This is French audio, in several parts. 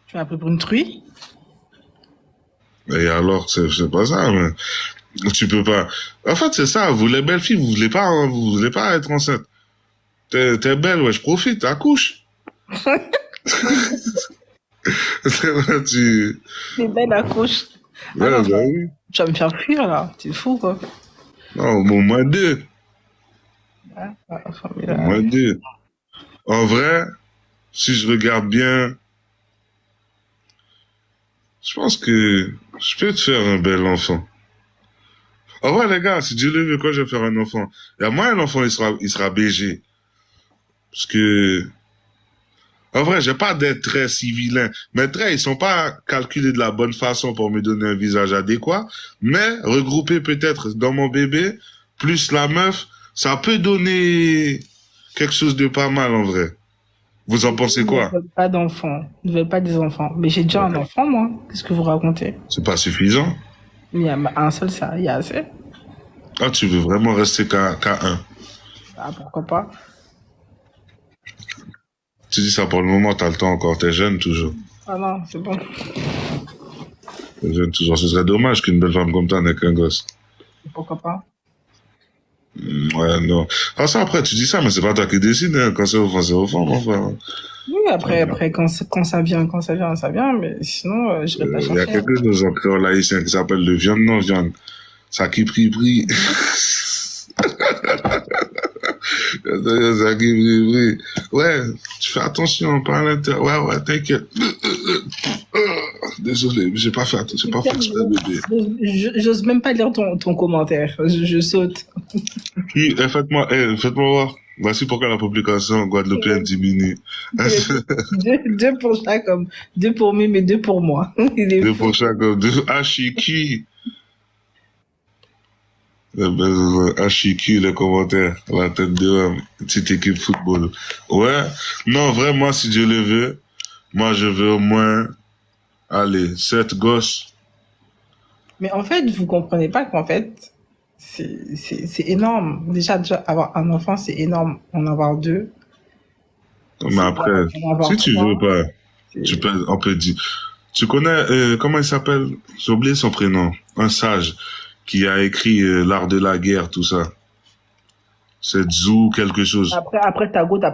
Tu m'as pris pour une truie? Et alors, c'est pas ça, mais tu peux pas. En fait, c'est ça. Vous, les belles filles, vous voulez pas être enceinte. T'es belle, ouais, je profite, accouche. tu... T'es belle à couche. Ah Ouais, non, bah oui. tu vas me faire fuir là. T'es fou quoi. Non, au moins deux. Ouais, ouais, enfin, mais Au là, moins deux. En vrai, si je regarde bien, je pense que je peux te faire un bel enfant. En vrai, les gars, si Dieu le veut, quand je vais faire un enfant, il y a moi, un enfant, il sera BG. Parce que, en vrai, j'ai pas d'être très si vilain. Mes traits, ils sont pas calculés de la bonne façon pour me donner un visage adéquat. Mais, regrouper peut-être dans mon bébé, plus la meuf, ça peut donner quelque chose de pas mal, en vrai. Vous en ils pensez ne quoi? veulent pas d'enfants. Ils ne veulent pas des enfants. Mais j'ai déjà un Ouais. enfant, moi. Qu'est-ce que vous racontez? C'est pas suffisant. Il y a un seul, ça, il y a assez. Ah, tu veux vraiment rester qu'à un. Ah, pourquoi pas? Tu dis ça pour le moment, t'as le temps encore, t'es jeune toujours. Ah non, c'est bon. T'es jeune toujours. Ce serait dommage qu'une belle femme comme toi n'ait qu'un gosse. Pourquoi pas? Ouais, non. Ah, ça, après, tu dis ça, mais c'est pas toi qui décide, hein. Quand c'est au fond, mon frère. Oui, après quand ça vient, mais sinon, je vais pas Il y a chercher. quelque chose en créole haïtien qui s'appelle le viande non viande. Ça qui prie. Ça qui prie. Ouais, tu fais attention, pas à l'intérieur. Ouais, t'inquiète. Désolé, mais j'ai pas fait exprès, bébé. J'ose même pas lire ton commentaire. Je saute. Faites-moi voir. Voici pourquoi la population guadeloupéenne diminue. Deux pour chaque homme. Deux pour lui, mais deux pour moi. Il est Deux fou. pour chaque homme. Ashiki. Ashiki, les commentaires. La tête de homme. Petite équipe football. Ouais. Non, vraiment, si Dieu le veut, moi, je veux au moins, allez, 7 gosses. Mais en fait, vous comprenez pas qu'en fait, c'est énorme. Déjà, avoir un enfant, c'est énorme. En avoir deux, Mais c'est après, énorme. En avoir si tu veux trois, pas, c'est... on peut dire. Tu connais, comment il s'appelle? J'ai oublié son prénom. Un sage qui a écrit L'art de la guerre, tout ça. C'est Zou quelque chose. Après, ta go, t'as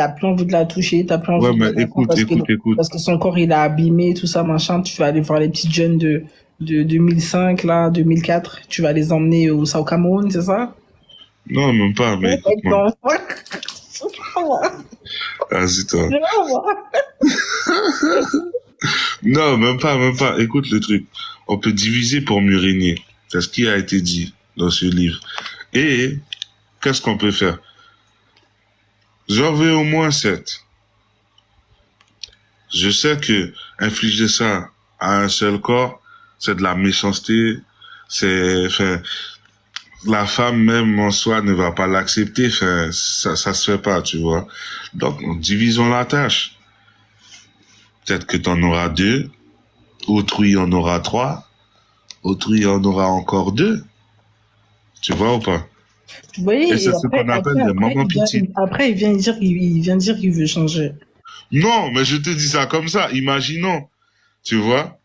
plus envie de la toucher, t'as plus Ouais, envie de mais la défendre écoute. parce que son corps, il est abîmé, tout ça, machin. Tu vas aller voir les petites jeunes de 2005, là, 2004. Tu vas les emmener au Cameroun, c'est ça? Non, même pas, mais écoute-moi. Non. Vas-y, toi. Non, même pas. Écoute le truc. On peut diviser pour mieux régner. C'est ce qui a été dit dans ce livre. Et, qu'est-ce qu'on peut faire? J'en veux au moins 7. Je sais que infliger ça à un seul corps, c'est de la méchanceté. Enfin, la femme même en soi ne va pas l'accepter. Enfin, ça se fait pas, tu vois. Donc, divisons la tâche. Peut-être que t'en auras 2. Autrui en aura 3. Autrui en aura encore 2. Tu vois ou pas? Vous voyez, Et c'est et ce qu'on appelle des mamans pitié. après, il vient dire qu'il veut changer. Non, mais je te dis ça comme ça. Imaginons. Tu vois?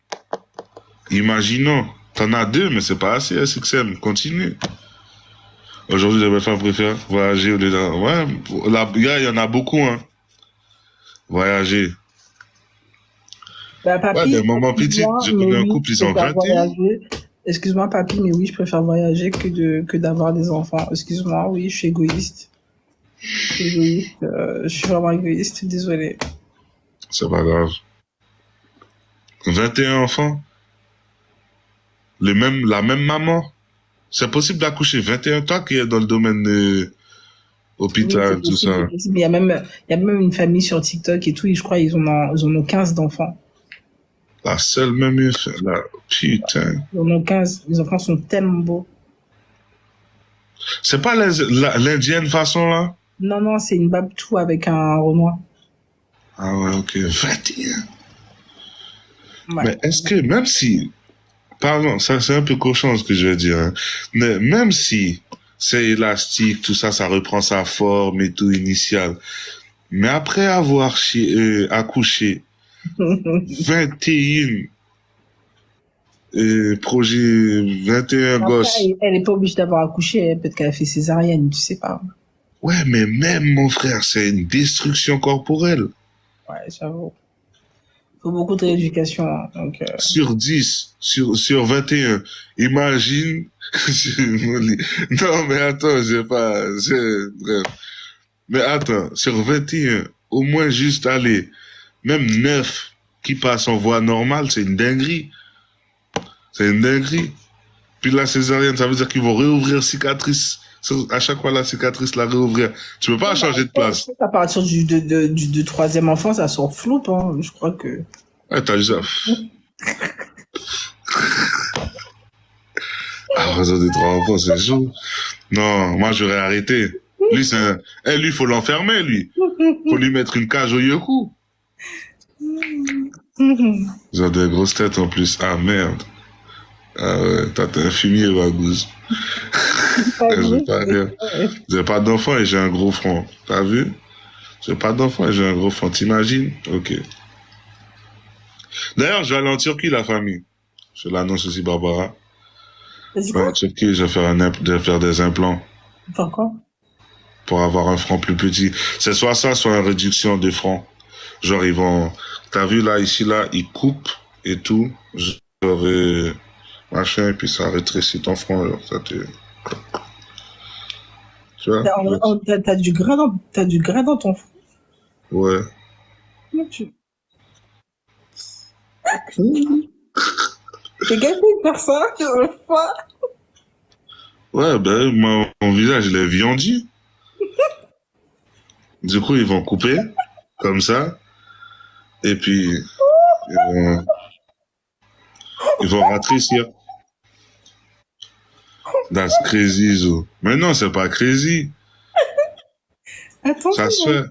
Imaginons. T'en as 2, mais c'est pas assez, SXM. Continue. Aujourd'hui, les belles femmes préfèrent voyager au lieu d'un... Ouais, il y en a beaucoup, hein. Voyager. Bah, Ouais, papy, des mamans petites. excuse-moi, Je mais connais un oui, couple, je ils ont préfère 21. voyager. Excuse-moi, papy, mais oui, je préfère voyager que d'avoir des enfants. Excuse-moi, oui, je suis égoïste. Je suis égoïste. Je suis vraiment égoïste, désolée. C'est pas grave. 21 enfants. La même maman. C'est possible d'accoucher 21, toi qui es dans le domaine Oui, hôpital, tout c'est ça. possible. Il y a même une famille sur TikTok et tout, et je crois ils en ont 15 d'enfants. La seule même là, putain. Ils en ont 15. Les enfants sont tellement beaux. C'est pas l'indienne façon là? Non, non, c'est une babtou avec un Renoir. Ah ouais, ok, 21. Ouais. Mais est-ce que même si, pardon, ça c'est un peu cochon ce que je vais dire, hein, mais même si c'est élastique, tout ça, ça reprend sa forme et tout initial, mais après avoir accouché, 21 projets, 21 Après, gosses. elle est pas obligée d'avoir accouché, peut-être qu'elle a fait césarienne, tu sais pas. Ouais, mais même, mon frère, c'est une destruction corporelle. Ouais, j'avoue. Faut beaucoup de rééducation, hein, donc, Sur 10, sur 21. Imagine. Non, mais attends, bref. Mais attends, sur 21, au moins juste aller, même 9 qui passent en voie normale, c'est une dinguerie. C'est une dinguerie. Puis la césarienne, ça veut dire qu'ils vont réouvrir cicatrice. À chaque fois, la cicatrice, la réouvrir. Tu peux pas changer de place. à partir du troisième enfant, ça sort flou, hein. Je crois que. Ouais, t'as déjà. À partir des 3 enfants, c'est chaud. Non, moi, j'aurais arrêté. Lui, lui, faut l'enfermer, lui. Faut lui mettre une cage au yoku. Ils ont des grosses têtes en plus. Ah, merde. Ah ouais, t'as un fumier, Bagouze. J'ai pas rien. J'ai pas d'enfant et j'ai un gros front. T'as vu? J'ai pas d'enfant et j'ai un gros front. T'imagines? Ok. D'ailleurs, je vais aller en Turquie, la famille. Je l'annonce aussi, Barbara. Vas-y, quoi? En Turquie, je vais faire des implants. Faire quoi? Pour avoir un front plus petit. C'est soit ça, soit une réduction des fronts. Genre, ils vont... T'as vu, là, ici, là, ils coupent et tout. Genre, machin, et puis ça rétrécit ton front. Genre, ça te... Tu vois? T'as du gras dans ton front. Ouais. T'es capable de faire ça? Je veux pas. Ouais, ben, mon visage, il est viandi. Du coup, ils vont couper, comme ça. Et puis, ils vont rétrécir. That's crazy, Zo. Mais non, c'est pas crazy. Attends. Ça se fait.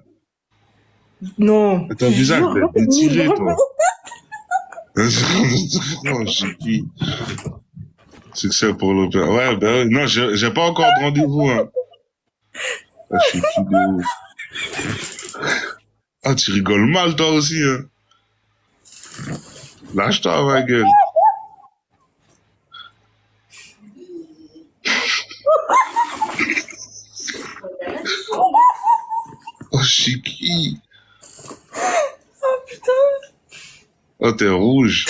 Non. Ton visage est étiré, toi. Oh, chiqui. Succès pour l'opéra. Ouais, ben non, j'ai pas encore de rendez-vous, hein. Ah, chiqui de ouf. Ah, tu rigoles mal, toi aussi, hein. Lâche-toi, ma gueule. Oh, chiqui. Oh, putain. Oh, t'es rouge.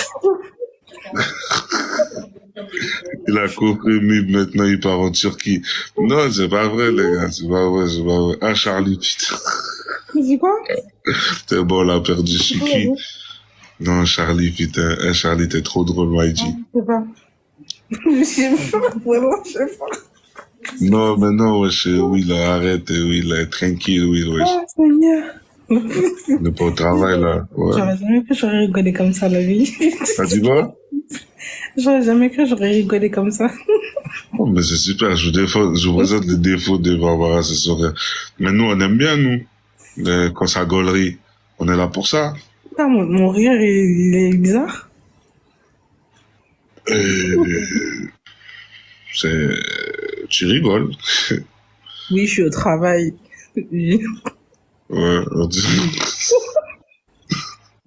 Il a compris, maintenant il part en Turquie. Non, c'est pas vrai, les gars, c'est pas vrai, c'est pas vrai. Ah, Charlie, putain. C'est quoi? T'es bon, la perdu Chiqui. Non, Charlie, putain. Eh, Charlie, t'es trop drôle, Maïdi. Je sais pas. Je sais pas, vraiment, je sais pas. Non, mais non, wesh, oui, là, arrête, oui, là, tranquille, oui, wesh. Oh, Seigneur. On n'est pas au travail, là. Ouais. J'aurais jamais cru que j'aurais rigolé comme ça, la vie. T'as dit quoi? J'aurais jamais cru que j'aurais rigolé comme ça. Oh, mais c'est super, je vous présente les défauts de Barbara, c'est sûr. Mais nous, on aime bien, nous. Quand ça gaulerie, on est là pour ça. Ah, mon rire, il est bizarre. Tu rigoles. Oui, je suis au travail. Oui. Ouais, on dit...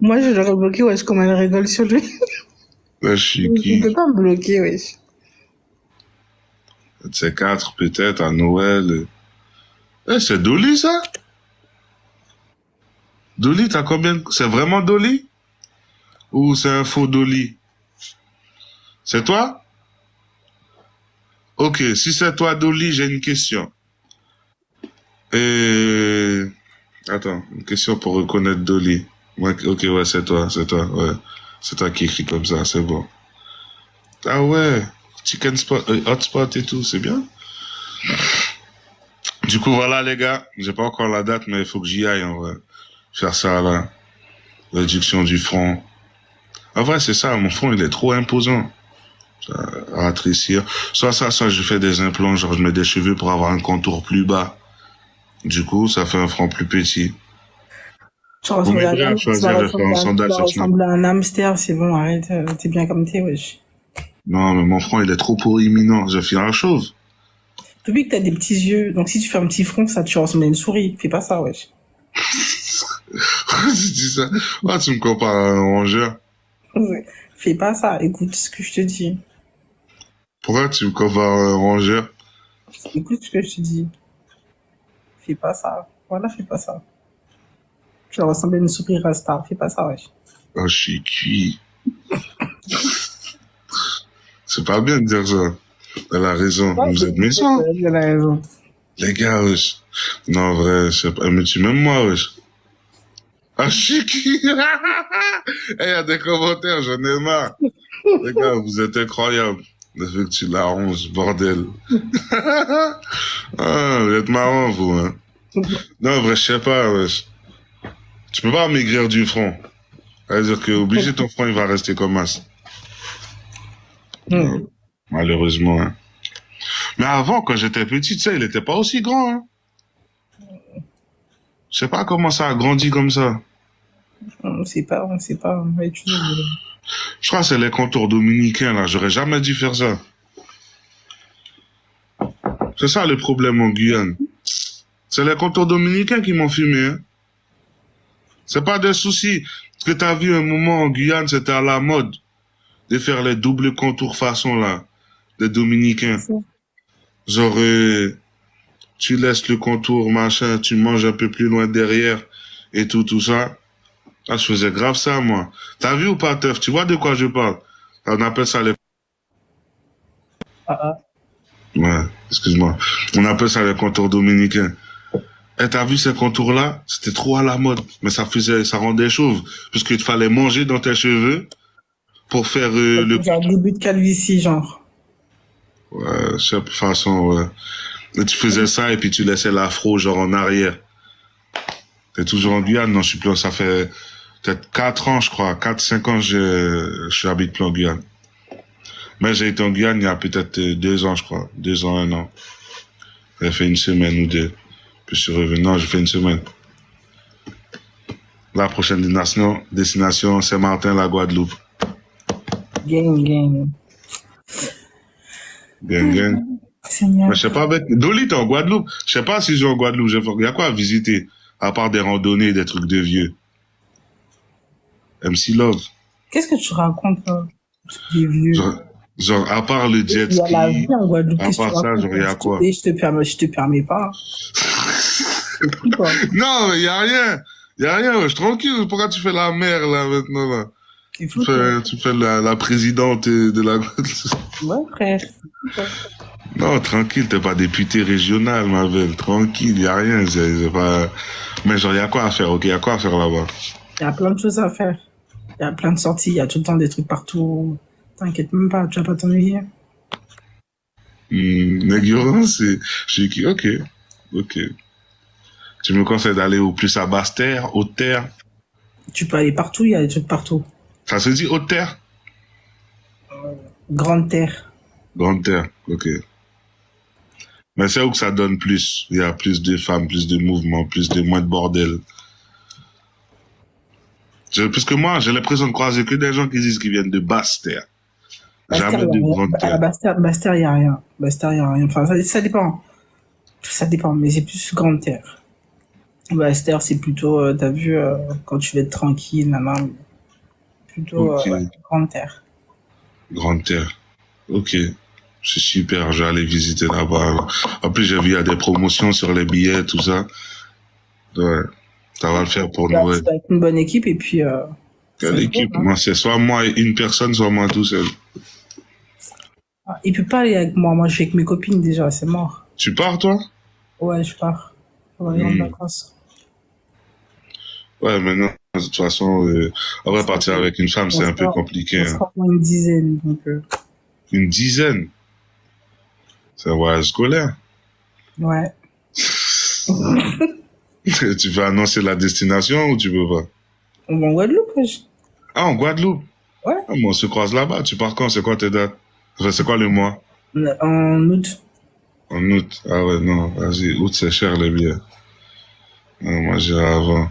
Moi, je l'aurais bloqué, wesh, comme elle rigole sur lui. Là, je suis Tu qui? peux pas me bloquer, wesh. C'est 4, peut-être, à Noël. Eh, c'est Dolly, ça? Dolly, t'as combien? C'est vraiment Dolly? Ou c'est un faux Dolly? C'est toi? Ok, si c'est toi, Dolly, j'ai une question. Attends, une question pour reconnaître Dolly. Ouais, ok, ouais, c'est toi, ouais. C'est toi qui écris comme ça, c'est bon. Ah ouais, chicken spot, hotspot et tout, c'est bien. Du coup, voilà, les gars, j'ai pas encore la date, mais il faut que j'y aille, en vrai. Faire ça, là. Réduction du front. En vrai, c'est ça, mon front, il est trop imposant. Rétrécir. Soit je fais des implants, genre je mets des cheveux pour avoir un contour plus bas. Du coup, ça fait un front plus petit. Tu ressembles à un hamster, c'est bon, arrête, t'es bien comme t'es, wesh. Non, mais mon front, il est trop proéminent, je finis un chauve. T'oublies que t'as des petits yeux, donc si tu fais un petit front, ça, tu ressembles à une souris. Fais pas ça, wesh. Pourquoi tu dis ça? Pourquoi tu me compares à un rongeur? Fais pas ça, écoute ce que je te dis. Pourquoi tu me compares à un rongeur? Écoute ce que je te dis. Fais pas ça. Voilà, fais pas ça. Tu vas ressembler à une souris rasta. Fais pas ça, wesh. Oh, je suis cuit. C'est pas bien de dire ça. Elle a raison. Ouais, Vous êtes méchants. elle a raison. Les gars, wesh. Non, en vrai, je sais pas. Mais tu m'aimes moi, wesh. Ah, je suis cuit. Il y a des commentaires, j'en ai marre. Les gars, vous êtes incroyables. Le fait que tu l'arranges, bordel. Ah, vous êtes marrants, vous, hein. Non, en vrai, je sais pas, wesh. Tu peux pas maigrir du front. C'est-à-dire que obligé ton front, il va rester comme as. Malheureusement, hein. Mais avant, quand j'étais petit, tu sais, il était pas aussi grand, hein. Je sais pas comment ça a grandi comme ça. On sait pas. Mais tu sais, Je crois que c'est les contours dominicains, là. J'aurais jamais dû faire ça. C'est ça le problème en Guyane. C'est les contours dominicains qui m'ont fumé, hein. C'est pas des soucis. Ce que t'as vu un moment en Guyane, c'était à la mode de faire les doubles contours façon, là, des Dominicains. Genre, tu laisses le contour, machin, tu manges un peu plus loin derrière et tout ça. Ah, je faisais grave ça, moi. T'as vu ou pas, Teuf? Tu vois de quoi je parle? On appelle ça les... Ouais, excuse-moi. On appelle ça les contours dominicains. Et t'as vu ces contours-là? C'était trop à la mode. Mais ça rendait chauve. Puisqu'il te fallait manger dans tes cheveux pour faire le... Genre début de calvitie, genre. Ouais, de toute façon, ouais. Et tu faisais ça et puis tu laissais l'afro genre en arrière. T'es toujours en Guyane? Non, je suis plus... Ça fait peut-être 4 ans, je crois. 4-5 ans, je habite plus en Guyane. Mais j'ai été en Guyane il y a peut-être 2 ans, je crois. 2 ans, 1 an. J'ai fait une semaine ou 2. Puis je suis revenu. Non, j'ai fait une semaine. La prochaine destination, Saint-Martin, la Guadeloupe. Gang. Gang. Seigneur. Mais je sais pas avec... Dolly, t'es en Guadeloupe. Je sais pas si je suis en Guadeloupe. Il y a quoi à visiter? À part des randonnées, des trucs de vieux. MC Love. Qu'est-ce que tu racontes, là? Des vieux. Genre, à part le jet ski. Il y a la vie en Guadeloupe. À part ça, genre, il y a quoi? Je te permets pas. Non, mais il y a rien. Ouais, tranquille. Pourquoi tu fais la mère, là, maintenant, là? Tu fais la présidente de la Guadeloupe. Ouais, frère. Non, tranquille, t'es pas député régional, ma belle. Tranquille, y a rien. C'est pas... Mais genre, y a quoi à faire, ok? Y a quoi à faire là-bas? Y a plein de choses à faire. Y a plein de sorties, y a tout le temps des trucs partout. T'inquiète même pas, tu vas pas t'ennuyer. Négurant, c'est... Je suis ok. Tu me conseilles d'aller au plus à Basse-Terre, Haute-Terre? Tu peux aller partout, y a des trucs partout. Ça se dit Haute-Terre? Grande Terre. Grande Terre, ok. Mais c'est où que ça donne plus? Il y a plus de femmes, plus de mouvements, moins de bordel. Parce que moi, j'ai l'impression de croiser que des gens qui disent qu'ils viennent de Basse-Terre. Jamais de Grande Terre. À Basse-Terre, y a rien. Enfin, ça dépend. Ça dépend, mais c'est plus Grande Terre. Basse-Terre, c'est plutôt, t'as vu, quand tu veux être tranquille, plutôt Okay. Grande Terre. Grande Terre. Ok. C'est super, je vais aller visiter là-bas. En plus, j'ai vu, il y a des promotions sur les billets, tout ça. Ouais. Ça va le faire pour Noël. Avec une bonne équipe, et puis... Quelle équipe? Moi, c'est soit moi et une personne, soit moi tout seul. Il peut pas aller avec moi. Moi, je suis avec mes copines déjà, c'est mort. Tu pars, toi? Ouais, je pars. On va aller en vacances. Ouais, mais non, de toute façon, on va partir avec une femme, c'est un peu compliqué. On sera une dizaine, donc... Une dizaine? C'est un voyage scolaire? Ouais. Tu veux annoncer la destination ou tu veux pas? On va en Guadeloupe, wesh. Ah, en Guadeloupe? Ouais. Ah, bon, on se croise là-bas. Tu pars quand? C'est quoi tes dates? Enfin, c'est quoi le mois? En août. En août? Ah ouais, non, vas-y, août c'est cher les billets. Non, moi j'irai avant.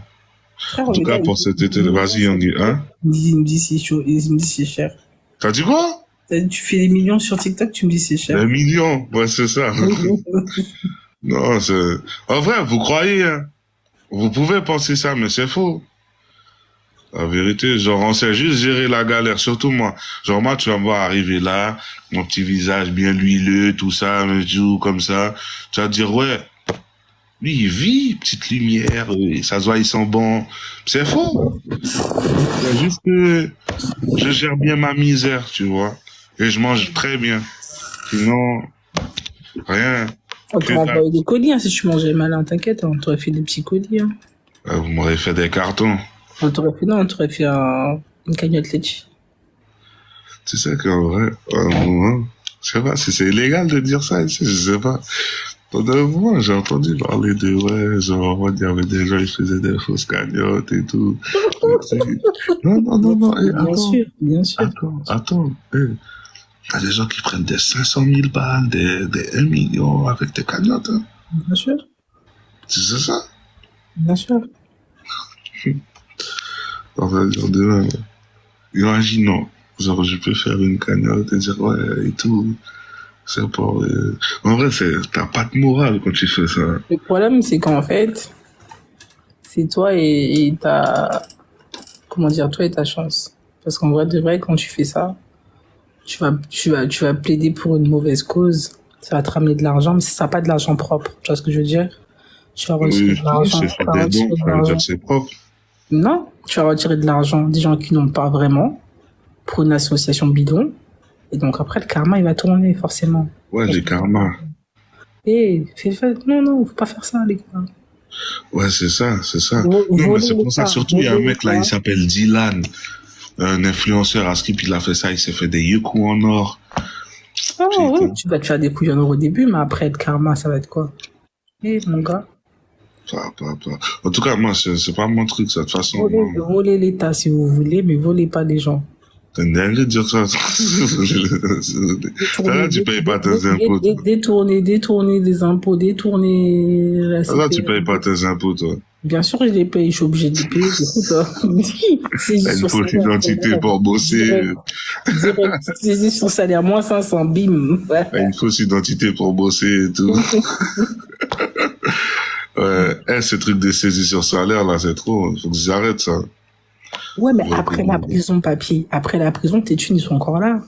Frère, En tout cas, pour cet été, vas-y, on dit, hein? Il me dit c'est chaud, il me dit c'est cher. T'as dit quoi? Tu fais des millions sur TikTok, tu me dis c'est cher. Des millions? Ouais, c'est ça. Non, c'est... En vrai, vous croyez, hein? Vous pouvez penser ça, mais c'est faux. La vérité, genre, on sait juste gérer la galère, surtout moi. Genre, moi, tu vas me voir arriver là, mon petit visage bien huileux, tout ça, tout comme ça. Tu vas te dire, ouais, lui, il vit, petite lumière, ça se voit, il sent bon. C'est faux. C'est juste que je gère bien ma misère, tu vois. Et je mange très bien. Sinon, rien. On Que t'aurait dalle. envoyé des colis, hein, si tu mangeais malin, t'inquiète, on t'aurait fait des petits colis. Hein. Vous m'aurez fait des cartons. On t'aurait fait une cagnotte litchi. Tu sais qu'en vrai, je sais pas si c'est illégal de dire ça ici, je sais pas. Pendant moi, j'ai entendu parler de, ouais, genre, il y avait des gens, ils faisaient des fausses cagnottes et tout. Non, non, non, non, Bien sûr, bien sûr. attends, t'as des gens qui prennent des 500 000 balles, des 1 million avec des cagnottes, hein. Bien sûr, Tu sais ça? bien sûr. Enfin, genre, demain, imaginons, genre, je peux faire une cagnotte et dire, ouais, et tout. C'est pour, en vrai, t'as pas de morale quand tu fais ça. Le problème, c'est qu'en fait, c'est toi et ta, comment dire, toi et ta chance. Parce qu'en vrai, de vrai, quand tu fais ça, tu vas plaider pour une mauvaise cause. Ça va te ramener de l'argent, mais ça sera pas de l'argent propre. Tu vois ce que je veux dire? Tu vas retirer Oui, de l'argent. c'est faire des dons, ça veut dire que c'est propre. Non, tu vas retirer de l'argent des gens qui n'ont pas vraiment pour une association bidon. Et donc après, le karma, il va tourner, forcément. Ouais, les karmas. Non, non, faut pas faire ça, les gars. Ouais, c'est ça, c'est ça. Vo- Non, mais voler c'est pour ça, l'État, surtout, il y a un voler mec là, l'État. il s'appelle Dylan, un influenceur à Skip, il a fait ça, il s'est fait des yuku en or. Ah ouais, Putain. tu vas te faire des couillons au début, mais après, le karma, ça va être quoi? Mon gars, Pas. En tout cas, moi, c'est pas mon truc, ça, de toute façon. volez l'État si vous voulez, mais volez pas des gens. T'as une dinguerie de dire ça. Là, tu payes pas tes impôts. Toi. Détourner des impôts, détourner la Là, tu CPR. payes pas tes impôts, toi. Bien sûr, je les paye, je suis obligé de les payer. Écoute, T'as une fausse identité pour bosser. Saisie sur salaire, moins 500, bim. Ouais. T'as une fausse identité pour bosser et tout. Ouais, ce truc de saisie sur salaire, là, c'est trop. Il faut qu'ils arrêtent ça. Ouais, mais après la prison, papy, après la prison, tes thunes, ils sont encore là.